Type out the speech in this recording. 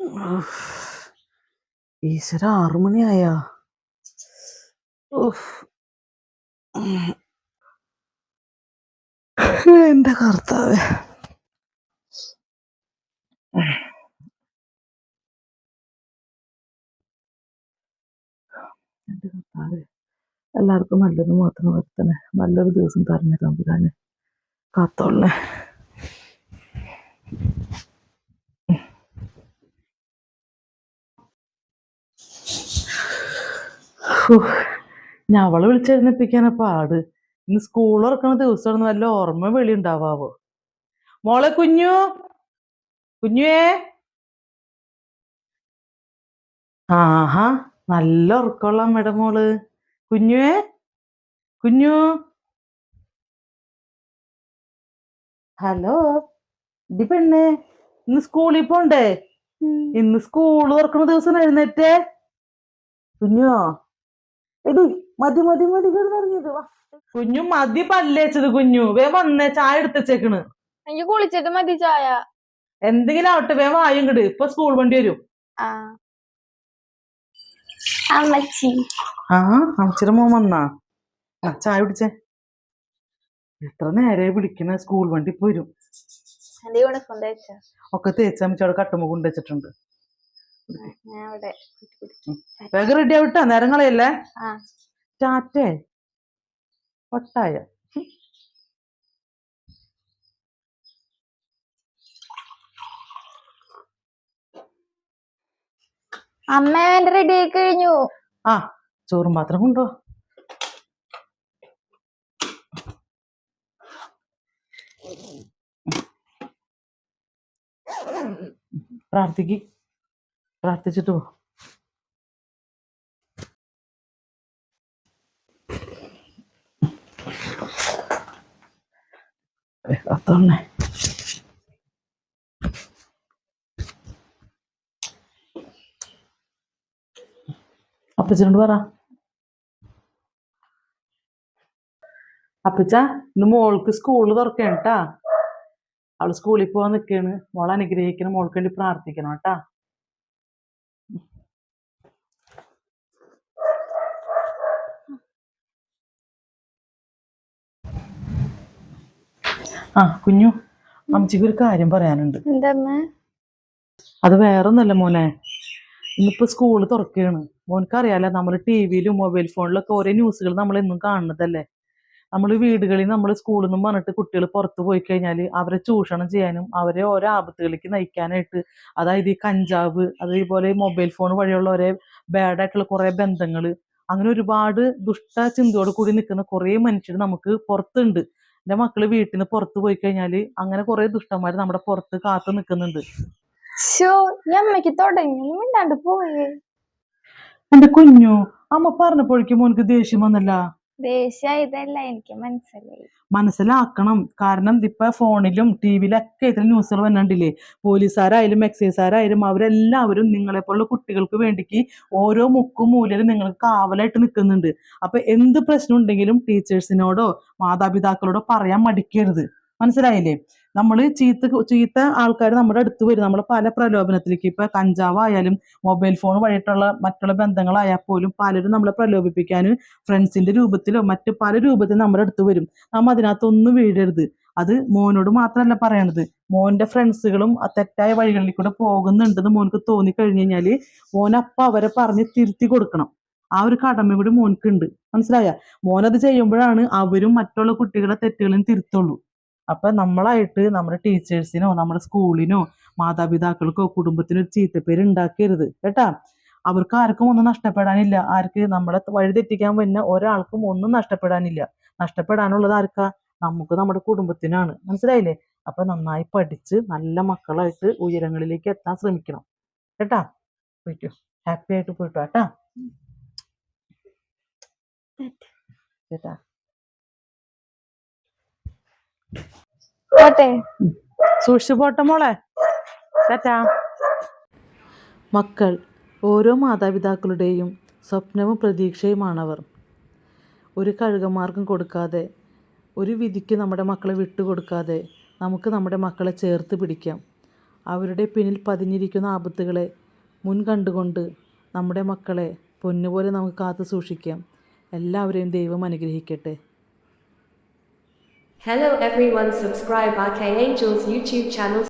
ഉഫ്. ഈശ്വര 6 മണിയായാ? ഉഫ്. എന്റെ കർത്താവേ. എന്റെ കർത്താവേ, എല്ലാവർക്കും നല്ലത് മാത്രം വരുത്തണേ. നല്ലൊരു ദിവസം തരണേ തമ്പുരാനെ. കാത്തോളണേ. ഞാൻ അവളെ വിളിച്ചെഴുന്നേപ്പിക്കാനാ പാട്. ഇന്ന് സ്കൂൾ തുറക്കണ ദിവസമാണ്. വല്ല ഓർമ്മ വെളി ഉണ്ടാവാവോ? മോളെ കുഞ്ഞു, കുഞ്ഞുവേ. ആഹാ, നല്ല ഉറക്കമുള്ള അമ്മയുടെ മോള്. കുഞ്ഞുവേ, കുഞ്ഞു. ഹലോ, ഇടി പെണ്ണേ, ഇന്ന് സ്കൂളിൽ പോണ്ടേ? ഇന്ന് സ്കൂൾ തുറക്കണ ദിവസം എഴുന്നേറ്റേ. കുഞ്ഞോ, എടി മതി മതി മതി കിടന്നുറങ്ങിയത്. വാ കുഞ്ഞു, മതി പല്ലേച്ചത്. കുഞ്ഞു വേ വന്നേ, ചായ എടുത്തേക്കണ്. എനിക്ക് കുളിച്ചിട്ട് മതി ചായ. എന്തെങ്കിലും ആവട്ടെ, വേ വായും കിട്. ഇപ്പൊ സ്കൂൾ വണ്ടി വരും. അമ്മച്ചി. ആ, അമ്മച്ചിയുടെ മോൻ വന്നാ? ചായ കുടിച്ചേ. എത്ര നേരെ വിളിക്കണ? സ്കൂൾ വണ്ടി ഇപ്പൊ വരും. ഒക്കെ തേച്ച് അമ്മച്ചോടെ കട്ടുമ്പോ കൊണ്ടുവച്ചിട്ടുണ്ട്. വേഗം റെഡി ആവിട്ടാ, നേരം കളയല്ലേ. ടാറ്റേ ഒട്ടായ. അമ്മ എന്റെ റെഡി ആയി കഴിഞ്ഞു. ആ, ചോറും പാത്രം കൊണ്ടോ. പ്രാർത്ഥിച്ചിട്ട് പോ. അത്തോണേ. അപ്പച്ചനോട് പറ. അപ്പച്ച, ഇന്ന് മോൾക്ക് സ്കൂള് തുറക്കേട്ടാ. അവള് സ്കൂളിൽ പോവാൻ നിക്കാണ്. മോളെ അനുഗ്രഹിക്കണം. മോൾക്ക് വേണ്ടി പ്രാർത്ഥിക്കണം കേട്ടാ. ആ കുഞ്ഞു, അമ്മച്ചിക്ക് ഒരു കാര്യം പറയാനുണ്ട്. അത് വേറൊന്നല്ല മോനെ, ഇന്നിപ്പോ സ്കൂള് തുറക്കുകയാണ്. മോനക്കറിയാലോ, നമ്മൾ ടിവിയിലും മൊബൈൽ ഫോണിലൊക്കെ ഓരോ ന്യൂസുകൾ നമ്മൾ എന്നും കാണുന്നതല്ലേ. നമ്മൾ വീടുകളിൽ നമ്മൾ സ്കൂളിൽ നിന്നും പറഞ്ഞിട്ട് കുട്ടികൾ പുറത്ത് പോയി കഴിഞ്ഞാൽ അവരെ ചൂഷണം ചെയ്യാനും അവരെ ഓരോ ആപത്തുകളിലേക്ക് നയിക്കാനായിട്ട്, അതായത് ഈ കഞ്ചാവ്, അതേപോലെ മൊബൈൽ ഫോൺ വഴിയുള്ള ഒരേ ബാഡായിട്ടുള്ള കുറേ ബന്ധങ്ങൾ, അങ്ങനെ ഒരുപാട് ദുഷ്ട ചിന്തയോട് കൂടി നിൽക്കുന്ന കുറേ മനുഷ്യർ നമുക്ക് പുറത്തുണ്ട്. എൻ്റെ മക്കള് വീട്ടിൽ നിന്ന് പുറത്ത് പോയി കഴിഞ്ഞാൽ അങ്ങനെ കുറേ ദുഷ്ടന്മാർ നമ്മുടെ പുറത്ത് കാത്തു നിൽക്കുന്നുണ്ട്. എന്റെ കുഞ്ഞു, അമ്മ പറഞ്ഞപ്പോഴേക്കും മോനക്ക് ദേഷ്യം വന്നല്ല? ദേഷ്യം എനിക്ക് മനസ്സിലാക്കണം. കാരണം ഇപ്പൊ ഫോണിലും ടിവിയിലൊക്കെ ഇത്ര ന്യൂസുകൾ വന്നിട്ടില്ലേ. പോലീസുകാരായാലും എക്സൈസുകാരായാലും അവരെല്ലാവരും നിങ്ങളെപ്പോലുള്ള കുട്ടികൾക്ക് വേണ്ടിക്ക് ഓരോ മുക്കും മൂലയിലും നിങ്ങൾക്ക് കാവലായിട്ട് നിൽക്കുന്നുണ്ട്. അപ്പൊ എന്ത് പ്രശ്നം ഉണ്ടെങ്കിലും ടീച്ചേഴ്സിനോടോ മാതാപിതാക്കളോടോ പറയാൻ മടിക്കരുത്. മനസ്സിലായില്ലേ? നമ്മൾ ചീത്ത ആൾക്കാർ നമ്മുടെ അടുത്ത് വരും. നമ്മൾ പല പ്രലോഭനത്തിലേക്ക്, ഇപ്പൊ കഞ്ചാവായാലും മൊബൈൽ ഫോൺ വഴിയിട്ടുള്ള മറ്റുള്ള ബന്ധങ്ങളായാൽ പോലും പലരും നമ്മളെ പ്രലോഭിപ്പിക്കാൻ ഫ്രണ്ട്സിന്റെ രൂപത്തിലോ മറ്റു പല രൂപത്തിൽ നമ്മുടെ അടുത്ത് വരും. നമ്മ അതിനകത്തൊന്നും വീഴരുത്. അത് മോനോട് മാത്രമല്ല പറയണത്, മോന്റെ ഫ്രണ്ട്സുകളും ആ തെറ്റായ വഴികളിൽ കൂടെ പോകുന്നുണ്ടെന്ന് മോനക്ക് തോന്നി കഴിഞ്ഞു കഴിഞ്ഞാല് മോനപ്പ അവരെ പറഞ്ഞ് തിരുത്തി കൊടുക്കണം. ആ ഒരു കടമ കൂടി മോനക്കുണ്ട്. മനസ്സിലായ? മോനത് ചെയ്യുമ്പോഴാണ് അവരും മറ്റുള്ള കുട്ടികളെ തെറ്റുകളും തിരുത്തുള്ളൂ. അപ്പൊ നമ്മളായിട്ട് നമ്മുടെ ടീച്ചേഴ്സിനോ നമ്മുടെ സ്കൂളിനോ മാതാപിതാക്കൾക്കോ കുടുംബത്തിനോ ഒരു ചീത്തപ്പേര് ഉണ്ടാക്കരുത് കേട്ടാ. അവർക്ക് ആർക്കും ഒന്നും നഷ്ടപ്പെടാനില്ല. ആർക്ക്? നമ്മളെ വഴി തെറ്റിക്കാൻ വരുന്ന ഒരാൾക്കും ഒന്നും നഷ്ടപ്പെടാനില്ല. നഷ്ടപ്പെടാനുള്ളത് ആർക്കാ? നമുക്ക്, നമ്മുടെ കുടുംബത്തിനാണ്. മനസ്സിലായില്ലേ? അപ്പൊ നന്നായി പഠിച്ച് നല്ല മക്കളായിട്ട് ഉയരങ്ങളിലേക്ക് എത്താൻ ശ്രമിക്കണം കേട്ടാ. പോയിട്ടോ, ഹാപ്പി ആയിട്ട് പോയിട്ടോ കേട്ടാ. കേട്ടാ. സൂക്ഷിച്ചു പോട്ടെ മോളെ. കേട്ടാ. മക്കൾ ഓരോ മാതാപിതാക്കളുടെയും സ്വപ്നവും പ്രതീക്ഷയുമാണവർ. ഒരു കഴുകമാർഗം കൊടുക്കാതെ, ഒരു വിധിക്ക് നമ്മുടെ മക്കളെ വിട്ടുകൊടുക്കാതെ നമുക്ക് നമ്മുടെ മക്കളെ ചേർത്ത് പിടിക്കാം. അവരുടെ പിന്നിൽ പതിഞ്ഞിരിക്കുന്ന ആപത്തുകളെ മുൻകണ്ടുകൊണ്ട് നമ്മുടെ മക്കളെ പൊന്നുപോലെ നമുക്ക് കാത്തു സൂക്ഷിക്കാം. എല്ലാവരെയും ദൈവം അനുഗ്രഹിക്കട്ടെ. Hello everyone, subscribe our K Angels YouTube channel.